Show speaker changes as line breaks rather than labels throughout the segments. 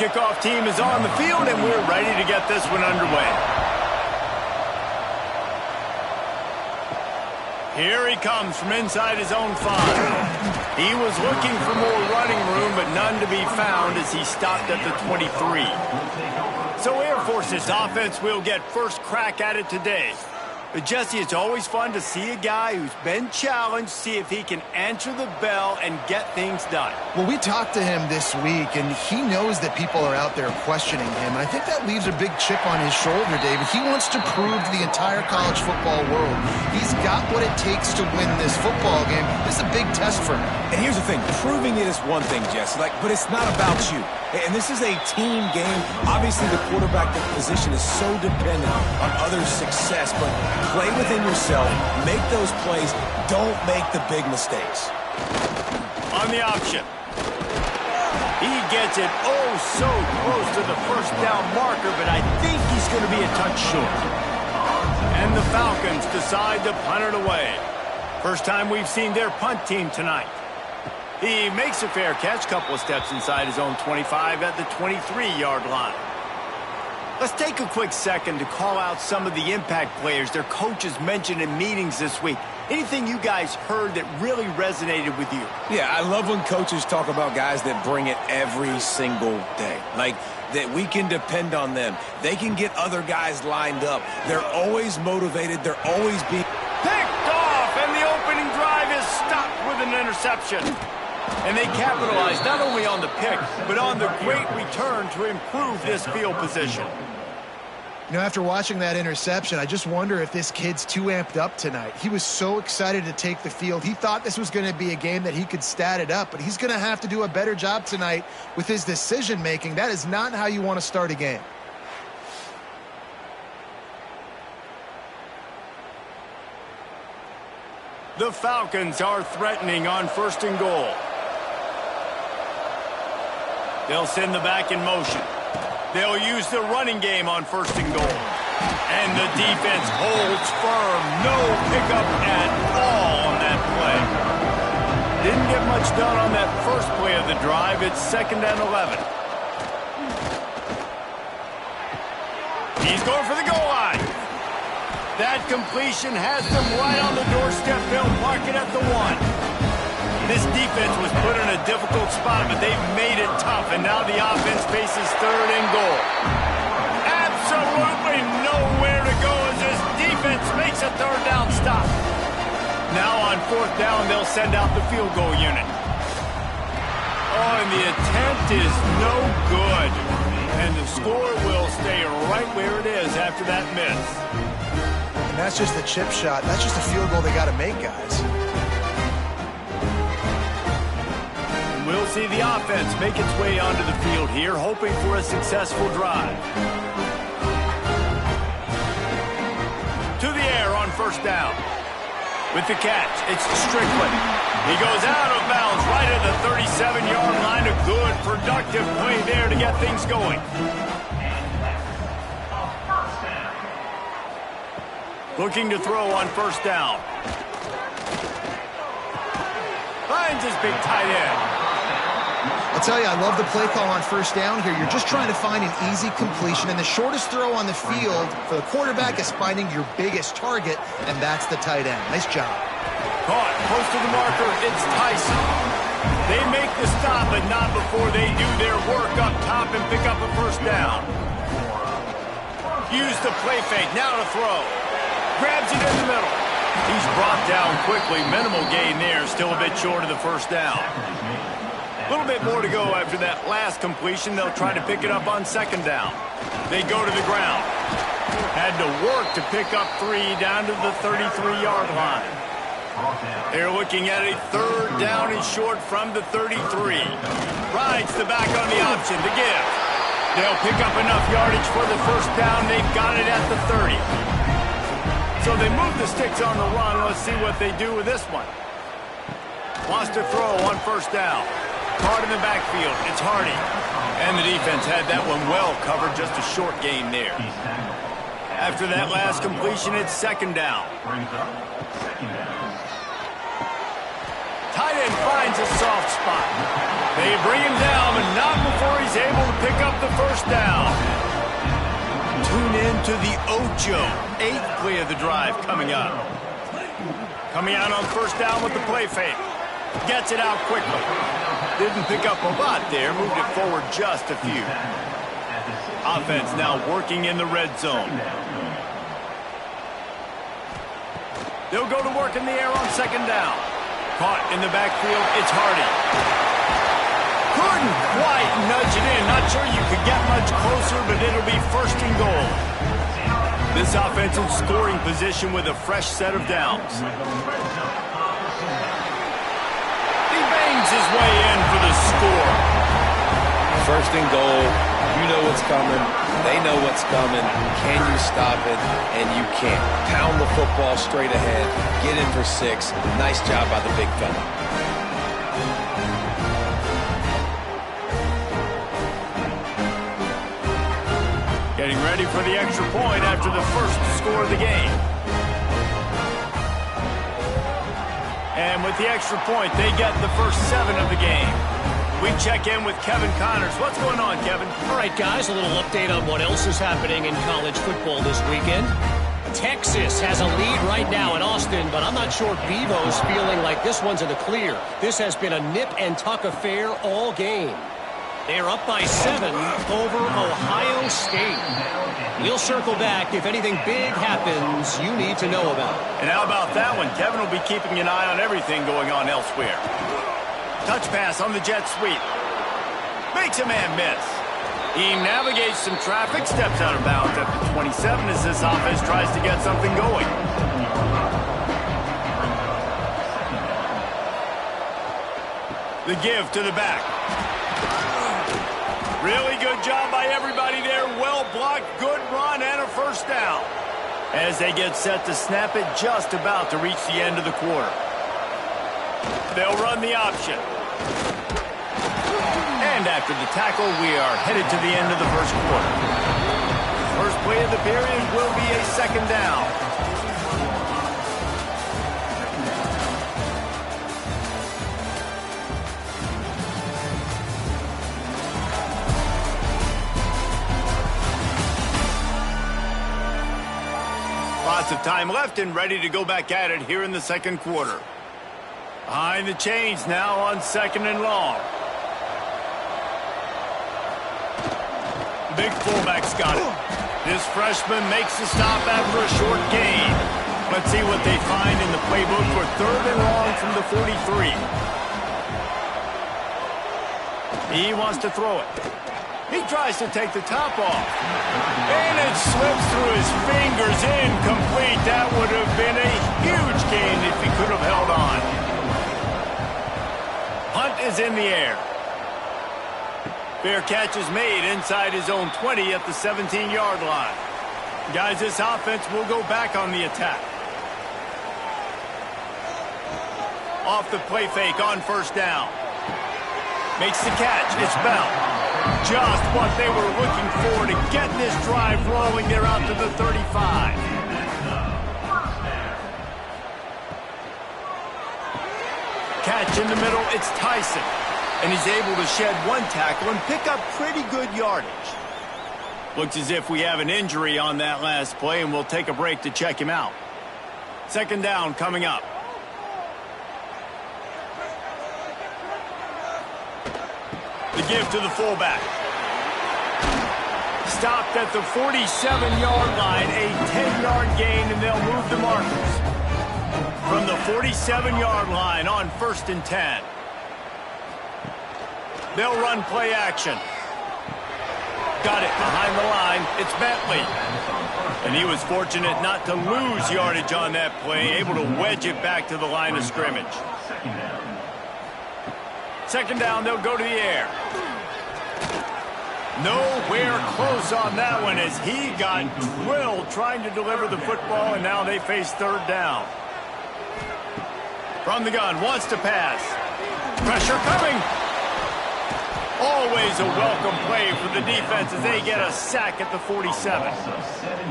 kickoff team is on the field, and we're ready to get this one underway. Here he comes from inside his own 5. He was looking for more running room, but none to be found as he stopped at the 23. So Air Force's offense will get first crack at it today. But, Jesse, it's always fun to see a guy who's been challenged, see if he can answer the bell and get things done.
Well, we talked to him this week, and he knows that people are out there questioning him. And I think that leaves a big chip on his shoulder, David. He wants to prove to the entire college football world he's got what it takes to win this football game. This is a big test for him.
And here's the thing. Proving it is one thing, Jesse, but it's not about you. And this is a team game. Obviously, the quarterback position is so dependent on others' success, but play within yourself, make those plays, don't make the big mistakes.
On the option. He gets it oh so close to the first down marker, but I think he's going to be a touch short. And the Falcons decide to punt it away. First time we've seen their punt team tonight. He makes a fair catch, couple of steps inside his own 25 at the 23-yard line. Let's take a quick second to call out some of the impact players their coaches mentioned in meetings this week. Anything you guys heard that really resonated with you?
Yeah, I love when coaches talk about guys that bring it every single day. Like, that we can depend on them. They can get other guys lined up. They're always motivated. They're always being
picked off, and the opening drive is stopped with an interception. And they capitalized not only on the pick, but on the great return to improve this field position.
You know, after watching that interception, I just wonder if this kid's too amped up tonight. He was so excited to take the field. He thought this was going to be a game that he could stat it up, but he's going to have to do a better job tonight with his decision-making. That is not how you want to start a game.
The Falcons are threatening on 1st and goal. They'll send the back in motion. They'll use the running game on 1st and goal. And the defense holds firm. No pickup at all on that play. Didn't get much done on that first play of the drive. It's 2nd and 11. He's going for the goal line. That completion has them right on the doorstep. They'll mark it at the 1. This defense was put in a difficult spot, but they've made it tough, and now the offense faces 3rd and goal. Absolutely nowhere to go as this defense makes a 3rd down stop. Now on 4th down, they'll send out the field goal unit. Oh, and the attempt is no good. And the score will stay right where it is after that miss.
And that's just the chip shot. That's just a field goal they got to make, guys.
We'll see the offense make its way onto the field here, hoping for a successful drive. To the air on 1st down. With the catch, it's Strickland. He goes out of bounds right at the 37-yard line. A good, productive play there to get things going. Looking to throw on 1st down. Finds his big tight end.
I'll tell you, I love the play call on 1st down here. You're just trying to find an easy completion, and the shortest throw on the field for the quarterback is finding your biggest target, and that's the tight end. Nice job.
Caught close to the marker. It's Tyson. They make the stop, but not before they do their work up top and pick up a 1st down. Use the play fake. Now to throw. Grabs it in the middle. He's brought down quickly. Minimal gain there. Still a bit short of the 1st down. A little bit more to go after that last completion. They'll try to pick it up on 2nd down. They go to the ground. Had to work to pick up 3 down to the 33-yard line. They're looking at a 3rd down and short from the 33. Rides the back on the option to give. They'll pick up enough yardage for the 1st down. They've got it at the 30. So they move the sticks on the run. Let's see what they do with this one. Wants to throw on 1st down. Caught in the backfield. It's Hardy. And the defense had that one well covered. Just a short gain there. After that last completion, it's 2nd down. Tight end finds a soft spot. They bring him down, but not before he's able to pick up the first down. Tune in to the Ocho. 8th play of the drive coming up. Coming out on first down with the play fake. Gets it out quickly. Didn't pick up a lot there. Moved it forward just a few. Offense now working in the red zone. They'll go to work in the air on second down. Caught in the backfield, it's Hardy. Couldn't quite nudge it in. Not sure you could get much closer, but it'll be first and goal. This offensive scoring position with a fresh set of downs. He bangs his way in for the score.
First and goal. You know what's coming. They know what's coming. Can you stop it? And you can't. Pound the football straight ahead. Get in for 6. Nice job by the big fella.
Getting ready for the extra point after the first score of the game. And with the extra point, they get the first 7 of the game. We check in with Kevin Connors. What's going on, Kevin?
All right, guys, a little update on what else is happening in college football this weekend. Texas has a lead right now in Austin, but I'm not sure Bevo's feeling like this one's in the clear. This has been a nip-and-tuck affair all game. They're up by 7 over Ohio State. We'll circle back if anything big happens you need to know about.
And how about that one? Kevin will be keeping an eye on everything going on elsewhere. Touch pass on the jet sweep. Makes a man miss. He navigates some traffic, steps out of bounds at the 27 as this offense tries to get something going. The give to the back. Really good job by everybody there. Well blocked, good run, and a first down. As they get set to snap it, just about to reach the end of the quarter. They'll run the option. And after the tackle, we are headed to the end of the first quarter. First play of the period will be a second down. Lots of time left and ready to go back at it here in the second quarter. Behind the chains now on second and long. Big fullback's got it. This freshman makes the stop after a short gain. Let's see what they find in the playbook for third and long from the 43. He wants to throw it. He tries to take the top off. And it slips through his fingers, incomplete. That would have been a huge gain if he could have held on. Hunt is in the air. Fair catch is made inside his own 20 at the 17-yard line. Guys, this offense will go back on the attack. Off the play fake on first down. Makes the catch. It's Bell. Just what they were looking for to get this drive rolling. They're out to the 35. Catch in the middle. It's Tyson. And he's able to shed one tackle and pick up pretty good yardage. Looks as if we have an injury on that last play, and we'll take a break to check him out. Second down coming up. The give to the fullback. Stopped at the 47-yard line, a 10-yard gain, and they'll move the markers. From the 47-yard line on first and 10. They'll run play action. Got it behind the line. It's Bentley. And he was fortunate not to lose yardage on that play, able to wedge it back to the line of scrimmage. Second down, they'll go to the air. Nowhere close on that one as he got drilled trying to deliver the football, and now they face third down. From the gun, wants to pass. Pressure coming. Always a welcome play for the defense as they get a sack at the 47.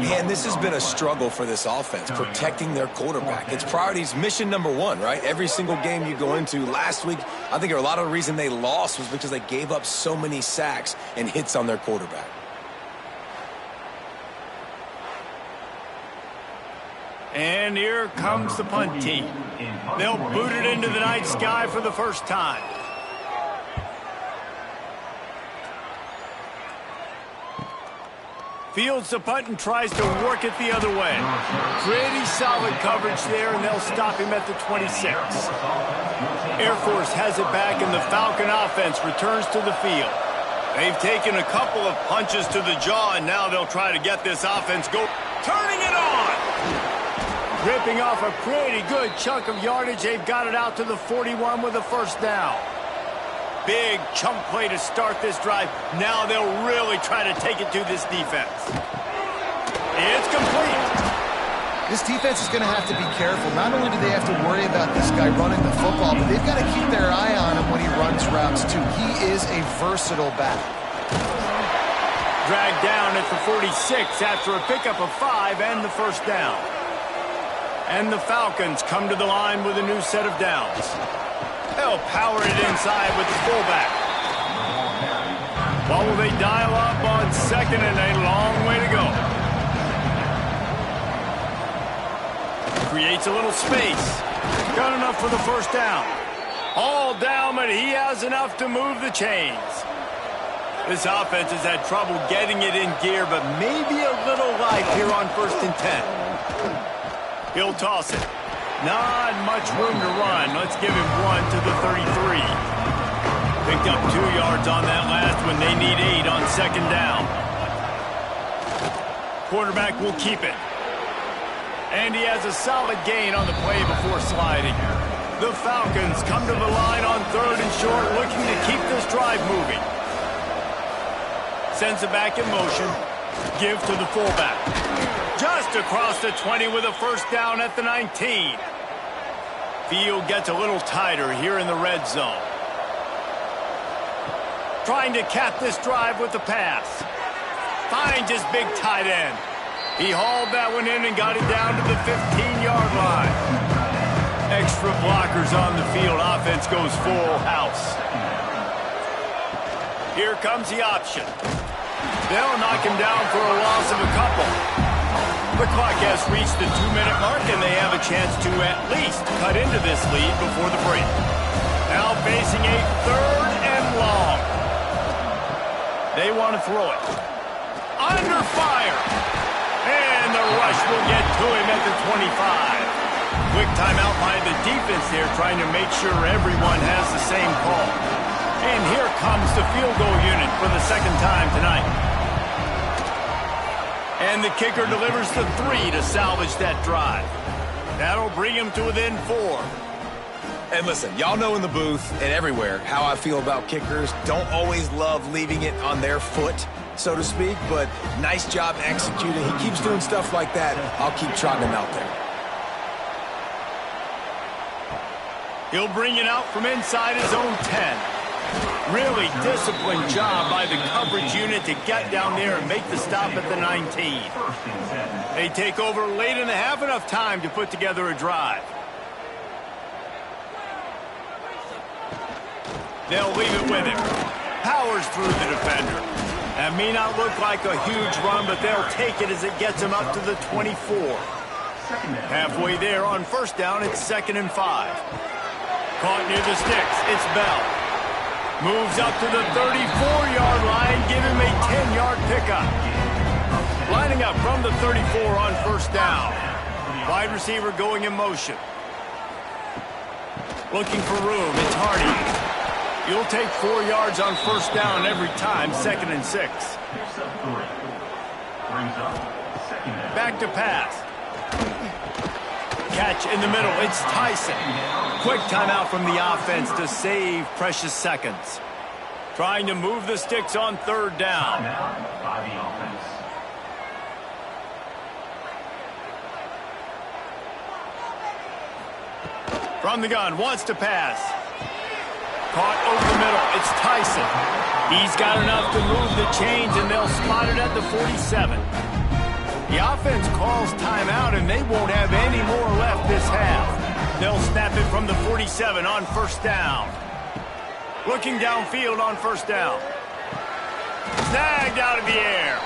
Man, this has been a struggle for this offense, protecting their quarterback. It's priorities mission number one, right? Every single game you go into. Last week, I think a lot of the reason they lost was because they gave up so many sacks and hits on their quarterback.
And here comes the punt team. They'll boot it into the night sky for the first time. Fields the punt and tries to work it the other way. Pretty solid coverage there, and they'll stop him at the 26. Air Force has it back, and the Falcon offense returns to the field. They've taken a couple of punches to the jaw, and now they'll try to get this offense turning it on! Ripping off a pretty good chunk of yardage. They've got it out to the 41 with a first down. Big chunk play to start this drive. Now they'll really try to take it to this defense. It's complete.
This defense is going to have to be careful. Not only do they have to worry about this guy running the football, but they've got to keep their eye on him when he runs routes, too. He is a versatile back.
Dragged down at the 46 after a pickup of 5 and the first down. And the Falcons come to the line with a new set of downs. They'll power it inside with the fullback. What will they dial up on second and a long way to go? Creates a little space. Got enough for the first down. All down, but he has enough to move the chains. This offense has had trouble getting it in gear, but maybe a little life here on 1st and 10. He'll toss it. Not much room to run. Let's give him 1 to the 33. Picked up 2 yards on that last one. They need 8 on second down. Quarterback will keep it. And he has a solid gain on the play before sliding. The Falcons come to the line on 3rd and short, looking to keep this drive moving. Sends it back in motion. Give to the fullback. Just across the 20 with a first down at the 19. Field gets a little tighter here in the red zone. Trying to cap this drive with the pass. Finds his big tight end. He hauled that one in and got it down to the 15-yard line. Extra blockers on the field. Offense goes full house. Here comes the option. They'll knock him down for a loss of a couple. The clock has reached the 2-minute mark, and they have a chance to at least cut into this lead before the break. Now facing a 3rd and long. They want to throw it. Under fire. And the rush will get to him at the 25. Quick timeout by the defense there, trying to make sure everyone has the same call. And here comes the field goal unit for the 2nd time tonight. And the kicker delivers the 3 to salvage that drive. That'll bring him to within 4.
And listen, y'all know in the booth and everywhere how I feel about kickers. Don't always love leaving it on their foot, so to speak, but nice job executing. He keeps doing stuff like that. I'll keep trotting him out there.
He'll bring it out from inside his own 10. Really disciplined job by the coverage unit to get down there and make the stop at the 19. They take over late in the half, enough time to put together a drive. They'll leave it with him. Powers through the defender. That may not look like a huge run, but they'll take it as it gets him up to the 24. Halfway there on first down, it's 2nd and 5. Caught near the sticks. It's Bell. Moves up to the 34-yard line, give him a 10-yard pickup. Lining up from the 34 on first down. Wide receiver going in motion. Looking for room, it's Hardy. You'll take 4 yards on first down every time, 2nd and 6. Back to pass. Catch in the middle, it's Tyson. Quick timeout from the offense to save precious seconds. Trying to move the sticks on 3rd down. From the gun, wants to pass. Caught over the middle. It's Tyson. He's got enough to move the chains, and they'll spot it at the 47. The offense calls timeout, and they won't have any more left this half. They'll snap it from the 47 on first down. Looking downfield on first down. Snagged out of the air.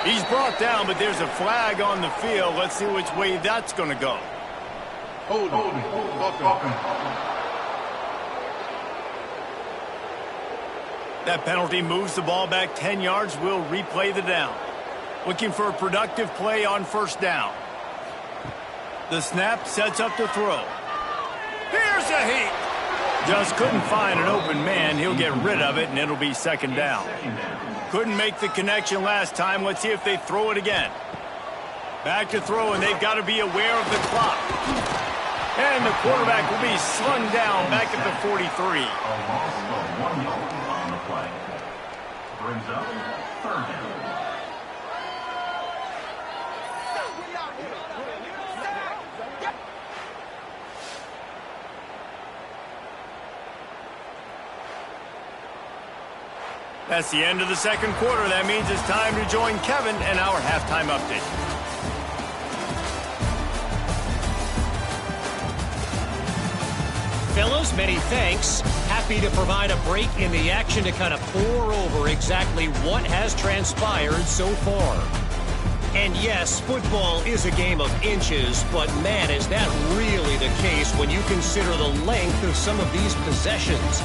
He's brought down, but there's a flag on the field. Let's see which way that's going to go.
Hold on.
That penalty moves the ball back 10 yards. We'll replay the down. Looking for a productive play on first down. The snap sets up the throw. Here's a heat. Just couldn't find an open man. He'll get rid of it, and it'll be second down. Couldn't make the connection last time. Let's see if they throw it again. Back to throw, and they've got to be aware of the clock. And the quarterback will be slung down back at the 43.
Brings up third down.
That's the end of the second quarter. That means it's time to join Kevin and our halftime update.
Fellas, many thanks. Happy to provide a break in the action to kind of pour over exactly what has transpired so far. And yes, football is a game of inches, but man, is that really the case when you consider the length of some of these possessions.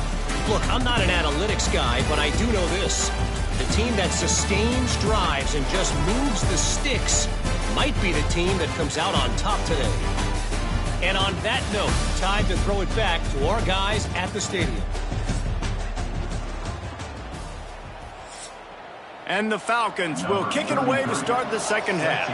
Look, I'm not an analytics guy, but I do know this. The team that sustains drives and just moves the sticks might be the team that comes out on top today. And on that note, time to throw it back to our guys at the stadium.
And the Falcons will kick it away to start the second half.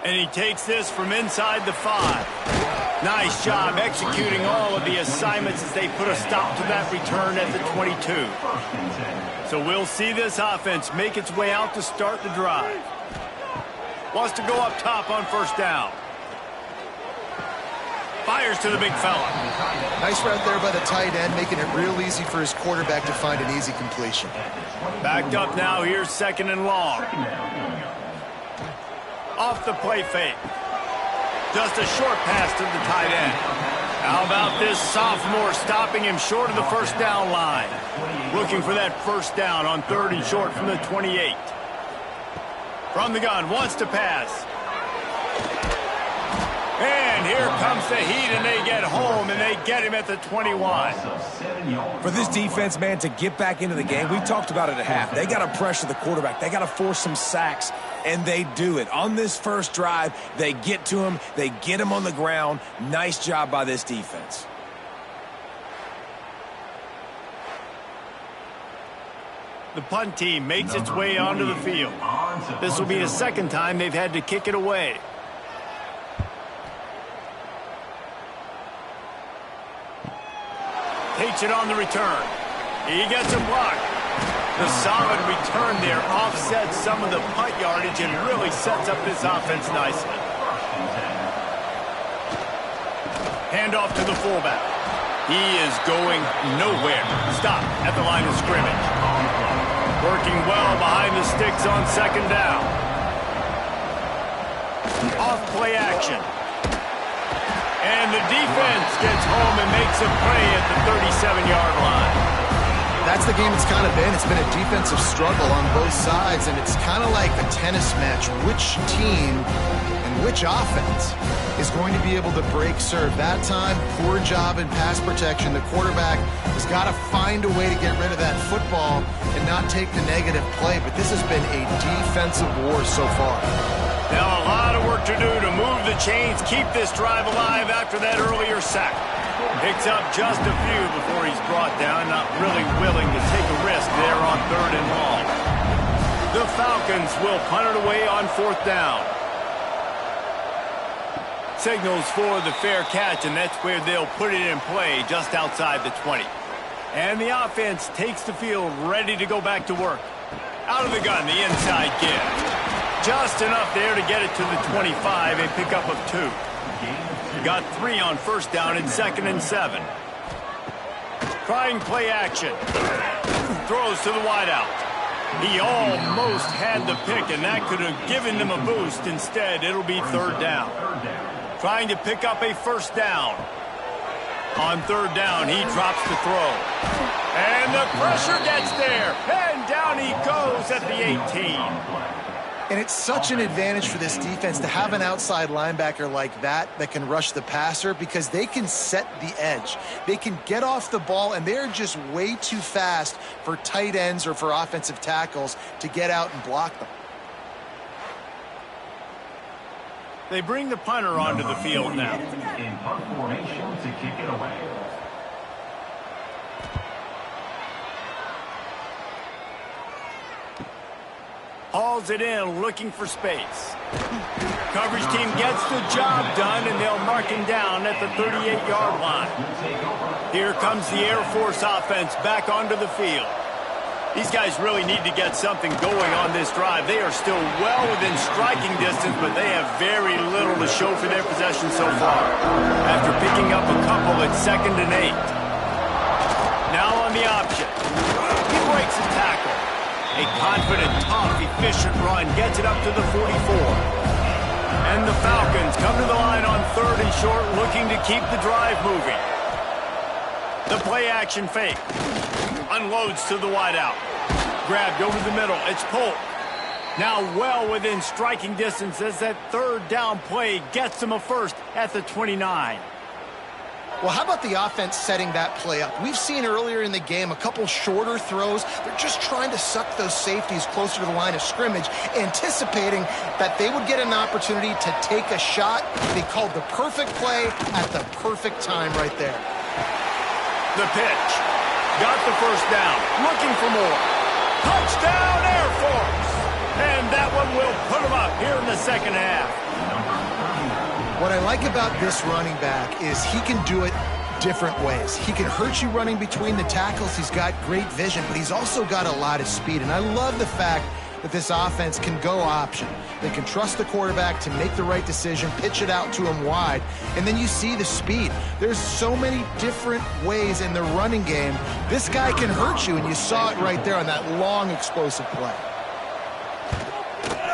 And he takes this from inside the 5. Nice job executing all of the assignments as they put a stop to that return at the 22. So we'll see this offense make its way out to start the drive. Wants to go up top on first down. Fires to the big fella.
Nice route there by the tight end, making it real easy for his quarterback to find an easy completion.
Backed up now. Here's second and long. Off the play fake. Just a short pass to the tight end. How about this sophomore stopping him short of the first down line? Looking for that first down on third and short from the 28. From the gun, wants to pass. And here comes the heat, and they get home, and they get him at the 21.
For this defense, man, to get back into the game, we talked about it at half. They got to pressure the quarterback. They got to force some sacks, and they do it. On this first drive, they get to him. They get him on the ground. Nice job by this defense.
The punt team makes its way onto the field. This will be the second time they've had to kick it away. Takes it on the return. He gets a block. The solid return there offsets some of the punt yardage and really sets up this offense nicely. Handoff to the fullback. He is going nowhere. Stop at the line of scrimmage. Working well behind the sticks on second down. Off play action. And the defense gets home and makes a play at the 37-yard line.
That's the game it's kind of been. It's been a defensive struggle on both sides, and it's kind of like a tennis match. Which team and which offense is going to be able to break serve? That time, poor job in pass protection. The quarterback has got to find a way to get rid of that football and not take the negative play, but this has been a defensive war so far.
Now a lot of work to do to move the chains, keep this drive alive after that earlier sack. Picks up just a few before he's brought down, not really willing to take a risk there on third and long. The Falcons will punt it away on fourth down. Signals for the fair catch, and that's where they'll put it in play just outside the 20. And the offense takes the field ready to go back to work. Out of the gun, the inside give. Just enough there to get it to the 25, a pickup of 2. Got 3 on first down and 2nd and 7. Trying play action. Throws to the wideout. He almost had the pick, and that could have given them a boost. Instead, it'll be 3rd down. Trying to pick up a first down. On 3rd down, he drops the throw. And the pressure gets there. And down he goes at the 18.
And it's such an advantage for this defense to have an outside linebacker like that can rush the passer, because they can set the edge. They can get off the ball, and they're just way too fast for tight ends or for offensive tackles to get out and block them.
They bring the punter onto the field now.
In punt formation to kick it away.
Hauls it in, looking for space. Coverage team gets the job done, and they'll mark him down at the 38-yard line. Here comes the Air Force offense back onto the field. These guys really need to get something going on this drive. They are still well within striking distance, but they have very little to show for their possession so far. After picking up a couple at 2nd and 8. Now on the option. He breaks a tackle. A confident, tough, efficient run gets it up to the 44. And the Falcons come to the line on 3rd and short, looking to keep the drive moving. The play action fake. Unloads to the wideout. Grabbed over the middle. It's Polk. Now well within striking distance as that 3rd down play gets them a first at the 29.
Well, how about the offense setting that play up? We've seen earlier in the game a couple shorter throws. They're just trying to suck those safeties closer to the line of scrimmage, anticipating that they would get an opportunity to take a shot. They called the perfect play at the perfect time right there.
The pitch. Got the first down. Looking for more. Touchdown, Air Force! And that one will put them up here in the 2nd half.
What I like about this running back is he can do it different ways. He can hurt you running between the tackles. He's got great vision, but he's also got a lot of speed. And I love the fact that this offense can go option. They can trust the quarterback to make the right decision, pitch it out to him wide, and then you see the speed. There's so many different ways in the running game. This guy can hurt you, and you saw it right there on that long, explosive play.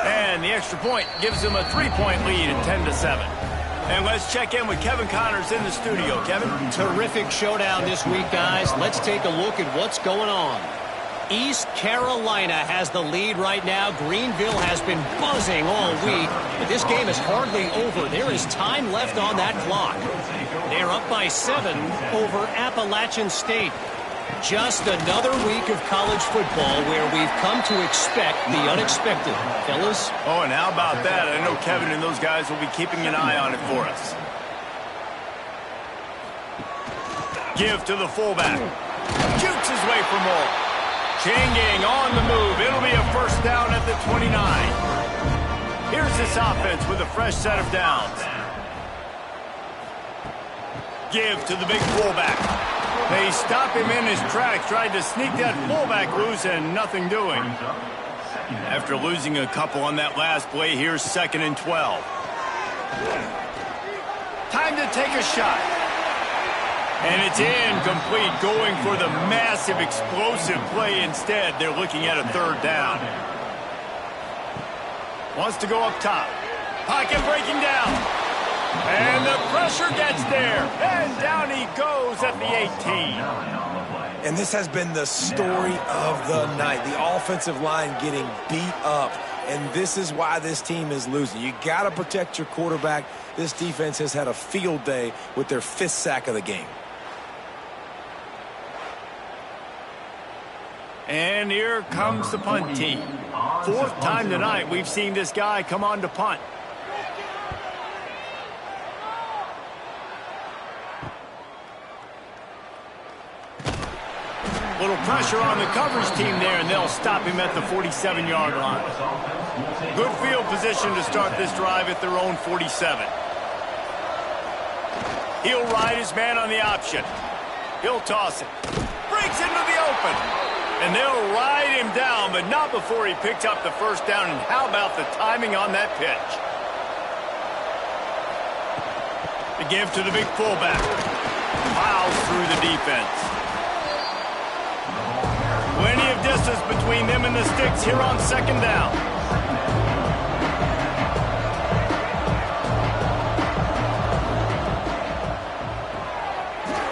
And the extra point gives them a 3-point lead at 10-7. And let's check in with Kevin Connors in the studio. Kevin?
Terrific showdown this week, guys. Let's take a look at what's going on. East Carolina has the lead right now. Greenville has been buzzing all week, but this game is hardly over. There is time left on that clock. They're up by 7 over Appalachian State. Just another week of college football where we've come to expect the unexpected. Fellas?
Oh, and how about that? I know Kevin and those guys will be keeping an eye on it for us. Give to the fullback. Jukes his way for more. Chain gang on the move. It'll be a first down at the 29. Here's this offense with a fresh set of downs. Give to the big fullback. They stop him in his tracks, tried to sneak that fullback loose, and nothing doing. After losing a couple on that last play, here's 2nd and 12. Time to take a shot. And it's incomplete, going for the massive, explosive play instead. They're looking at a 3rd down. Wants to go up top. Pocket breaking down. And the pressure gets there. And down he goes at the 18.
And this has been the story of the night. The offensive line getting beat up. And this is why this team is losing. You got to protect your quarterback. This defense has had a field day with their 5th sack of the game.
And here comes the punt team. 4th time tonight we've seen this guy come on to punt. Little pressure on the coverage team there, and they'll stop him at the 47-yard line. Good field position to start this drive at their own 47. He'll ride his man on the option. He'll toss it. Breaks into the open. And they'll ride him down, but not before he picks up the first down. And how about the timing on that pitch? The give to the big fullback. Miles through the defense. Plenty of distance between them and the sticks here on second down.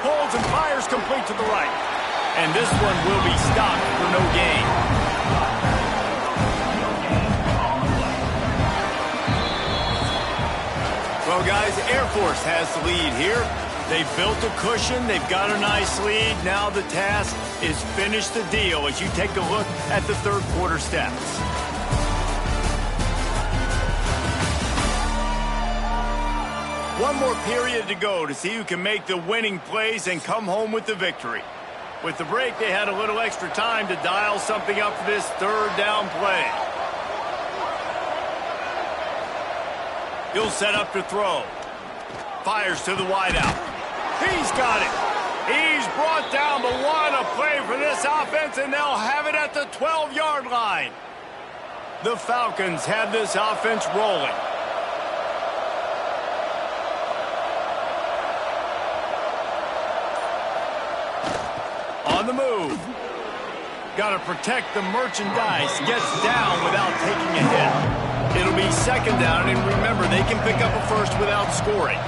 Holds and fires complete to the right. And this one will be stopped for no gain. Well, guys, Air Force has the lead here. They've built a cushion. They've got a nice lead. Now the task is finish the deal as you take a look at the third quarter stats. One more period to go to see who can make the winning plays and come home with the victory. With the break, they had a little extra time to dial something up for this third down play. He'll set up to throw. Fires to the wideout. He's got it. He's brought down, but what a play for this offense, and they'll have it at the 12-yard line. The Falcons have this offense rolling. On the move. Got to protect the merchandise. Gets down without taking a hit. It'll be second down, and remember, they can pick up a first without scoring.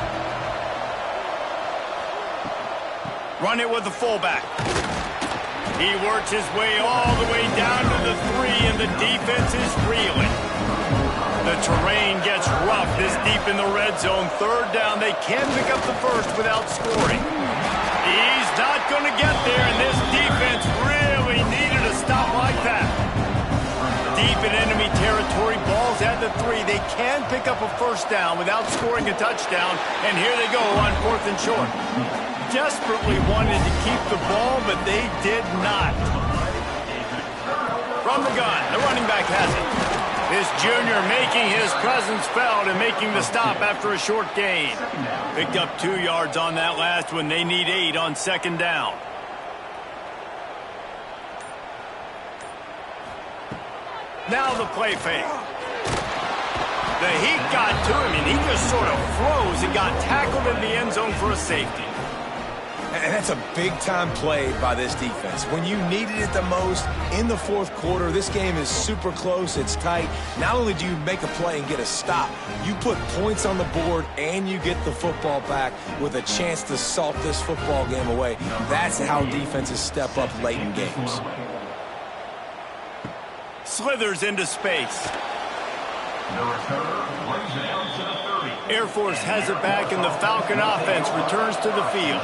Run it with the fullback. He works his way all the way down to the 3, and the defense is reeling. The terrain gets rough this deep in the red zone. Third down, they can pick up the first without scoring. He's not going to get there, and this defense really needed a stop like that. Deep in enemy territory, balls at the 3. They can pick up a first down without scoring a touchdown, and here they go on 4th and short. Desperately wanted to keep the ball, but they did not. From the gun, the running back has it. This junior making his presence felt and making the stop after a short gain. Picked up 2 yards on that last one. They need 8 on second down. Now the play fake. The heat got to him, and he just sort of froze and got tackled in the end zone for a safety.
And that's a big-time play by this defense. When you needed it the most in the fourth quarter, this game is super close, it's tight. Not only do you make a play and get a stop, you put points on the board and you get the football back with a chance to salt this football game away. That's how defenses step up late in games.
Slithers into space. Air Force has it back, and the Falcon offense returns to the field.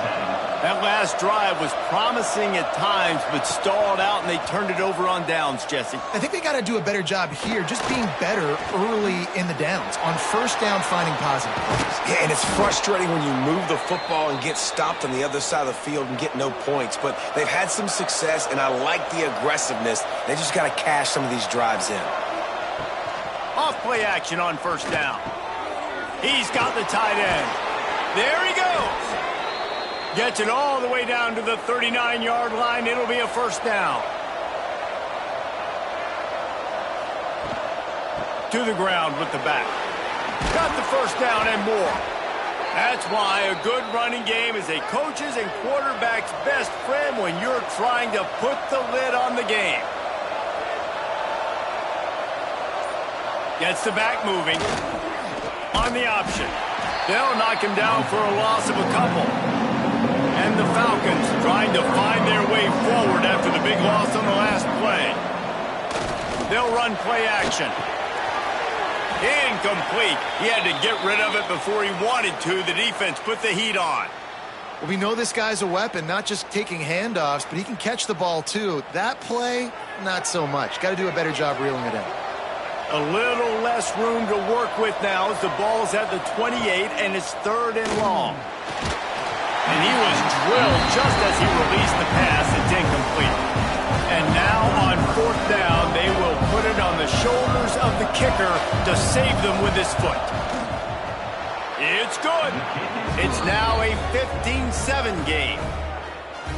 That last drive was promising at times, but stalled out, and they turned it over on downs, Jesse.
I think they got to do a better job here, just being better early in the downs. On first down, finding positive plays.
Yeah, and it's frustrating when you move the football and get stopped on the other side of the field and get no points. But they've had some success, and I like the aggressiveness. They just got to cash some of these drives in.
Off play action on first down. He's got the tight end. There he goes. Gets it all the way down to the 39-yard line. It'll be a first down. To the ground with the back. Got the first down and more. That's why a good running game is a coach's and quarterback's best friend when you're trying to put the lid on the game. Gets the back moving. On the option. They'll knock him down for a loss of a couple. And the Falcons trying to find their way forward after the big loss on the last play. They'll run play action. Incomplete. He had to get rid of it before he wanted to. The defense put the heat on.
Well, we know this guy's a weapon, not just taking handoffs, but he can catch the ball too. That play, not so much. Got to do a better job reeling it in.
A little less room to work with now as the ball's at the 28, and it's 3rd and long. And he was drilled just as he released the pass. It's incomplete. And now on 4th down, they will put it on the shoulders of the kicker to save them with his foot. It's good. It's now a 15-7 game.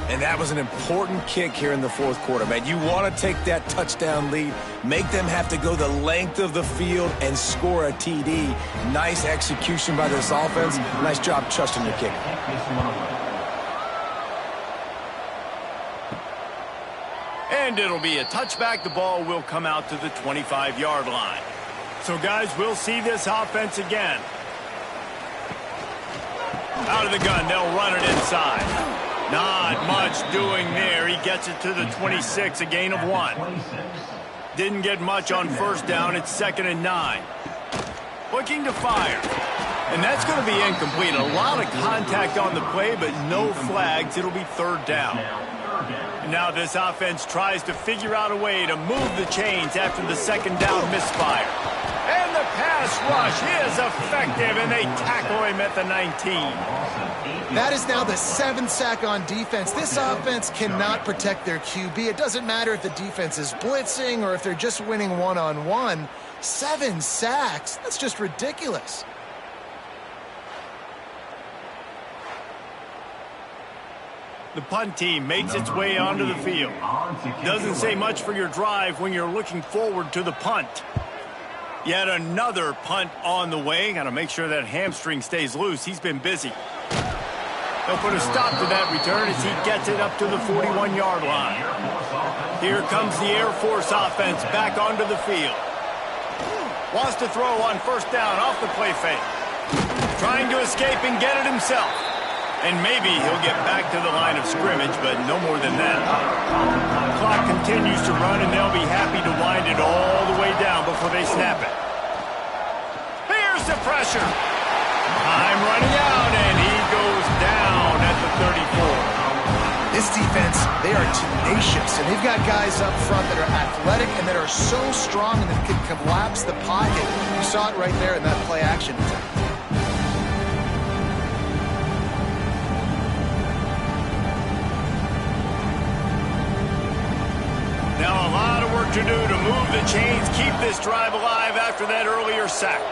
And that was an important kick here in the fourth quarter, man. You want to take that touchdown lead, make them have to go the length of the field and score a TD. Nice execution by this offense. Nice job trusting your kicker.
And it'll be a touchback. The ball will come out to the 25-yard line. So, guys, we'll see this offense again. Out of the gun, they'll run it inside. Not much doing there. He gets it to the 26, a gain of 1. Didn't get much on first down. It's 2nd and 9. Looking to fire. And that's going to be incomplete. A lot of contact on the play, but no flags. It'll be 3rd down. And now this offense tries to figure out a way to move the chains after the 2nd down misfire. And the pass rush is effective, and they tackle him at the 19.
That is now the 7th sack on defense. This offense cannot protect their QB. It doesn't matter if the defense is blitzing or if they're just winning one-on-one. 7 sacks, that's just ridiculous.
The punt team makes its way onto the field. Doesn't say much for your drive when you're looking forward to the punt. Yet another punt on the way. Got to make sure that hamstring stays loose. He's been busy. They'll put a stop to that return as he gets it up to the 41-yard line. Here comes the Air Force offense back onto the field. Wants to throw on first down off the play fake. Trying to escape and get it himself. And maybe he'll get back to the line of scrimmage, but no more than that. Clock continues to run, and they'll be happy to wind it all the way down before they snap it. Here's the pressure. Time running out, and he goes down at the 34.
This defense, they are tenacious, and they've got guys up front that are athletic and that are so strong and that can collapse the pocket. You saw it right there in that play action attempt.
Now a lot of work to do to move the chains, keep this drive alive after that earlier sack.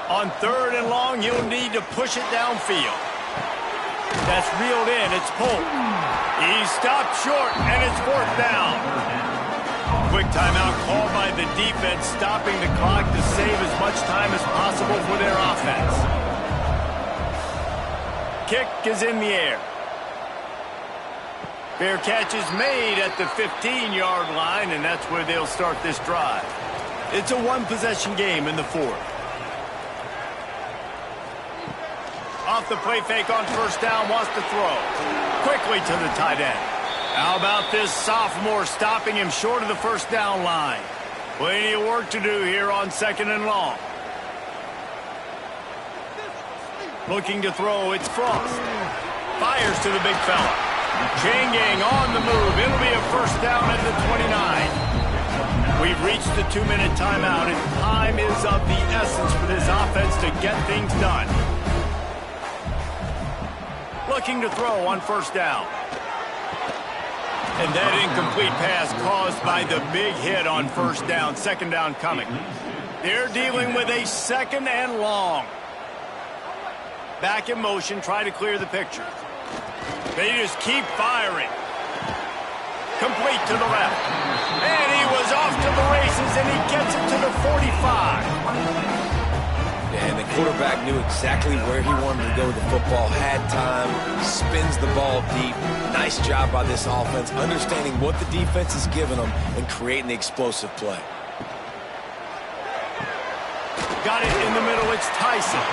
On 3rd and long, he'll need to push it downfield. That's reeled in. It's pulled. He's stopped short, and it's 4th down. Quick timeout called by the defense, stopping the clock to save as much time as possible for their offense. Kick is in the air. Fair catch is made at the 15-yard line, and that's where they'll start this drive. It's a one-possession game in the 4th. Off the play fake on first down, wants to throw. Quickly to the tight end. How about this sophomore stopping him short of the first down line? Plenty of work to do here on 2nd and long. Looking to throw, it's Frost. Fires to the big fella. Chain gang on the move. It'll be a first down at the 29. We've reached the 2-minute timeout, and time is of the essence for this offense to get things done. Looking to throw on first down. And that incomplete pass caused by the big hit on first down. 2nd down coming. They're dealing with a 2nd and long. Back in motion, try to clear the picture. They just keep firing. Complete to the left. And he was off to the races, and he gets it to the 45.
And the quarterback knew exactly where he wanted to go with the football, had time, spins the ball deep. Nice job by this offense, understanding what the defense is giving them and creating the explosive play.
Got it in the middle, it's Tyson.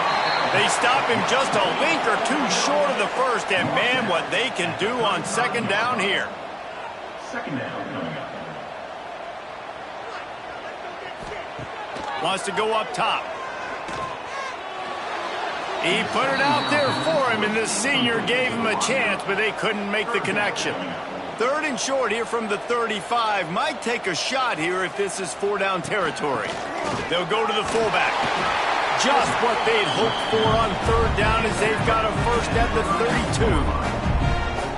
They stop him just a link or two short of the first, and man, what they can do on 2nd down here.
2nd down coming up.
Wants to go up top. He put it out there for him, and the senior gave him a chance, but they couldn't make the connection. 3rd and short here from the 35. Might take a shot here if this is 4-down territory. They'll go to the fullback. Just what they'd hoped for on 3rd down as they've got a first at the 32.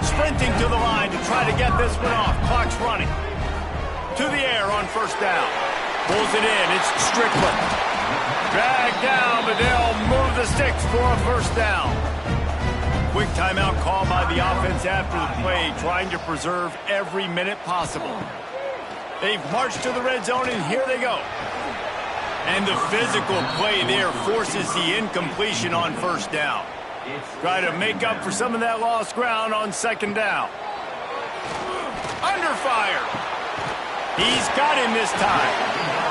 Sprinting to the line to try to get this one off. Clock's running. To the air on first down. Pulls it in. It's Strickland. Dragged down, but they'll move the sticks for a first down. Quick timeout call by the offense after the play, trying to preserve every minute possible. They've marched to the red zone, and here they go. And the physical play there forces the incompletion on first down. Try to make up for some of that lost ground on second down. Under fire. He's got him this time.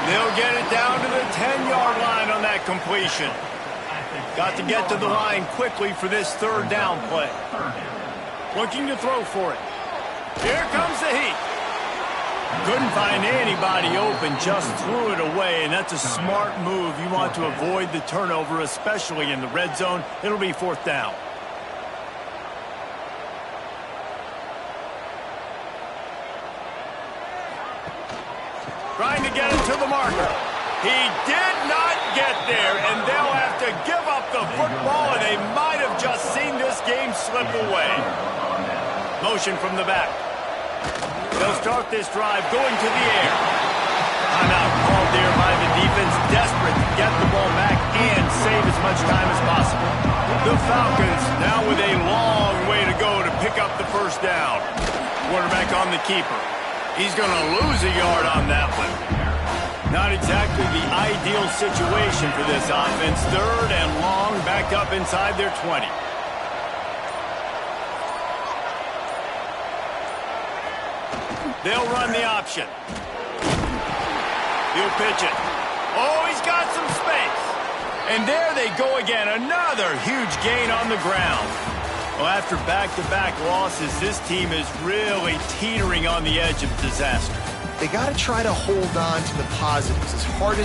They'll get it down to the 10-yard line on that completion. Got to get to the line quickly for this third down play. Looking to throw for it. Here comes the heat. Couldn't find anybody open, just threw it away, and that's a smart move. You want to avoid the turnover, especially in the red zone. It'll be fourth down. Trying to get it to the marker. He did not get there, and they'll have to give up the football, and they might have just seen this game slip away. Motion from the back. They'll start this drive going to the air. Timeout called there by the defense, desperate to get the ball back and save as much time as possible. The Falcons now with a long way to go to pick up the first down. Quarterback on the keeper. He's going to lose a yard on that one. Not exactly the ideal situation for this offense. Third and long, back up inside their 20. They'll run the option. He'll pitch it. Oh, he's got some space. And there they go again. Another huge gain on the ground. Well, after back-to-back losses, this team is really teetering on the edge of disaster.
They got to try to hold on to the positives as hard as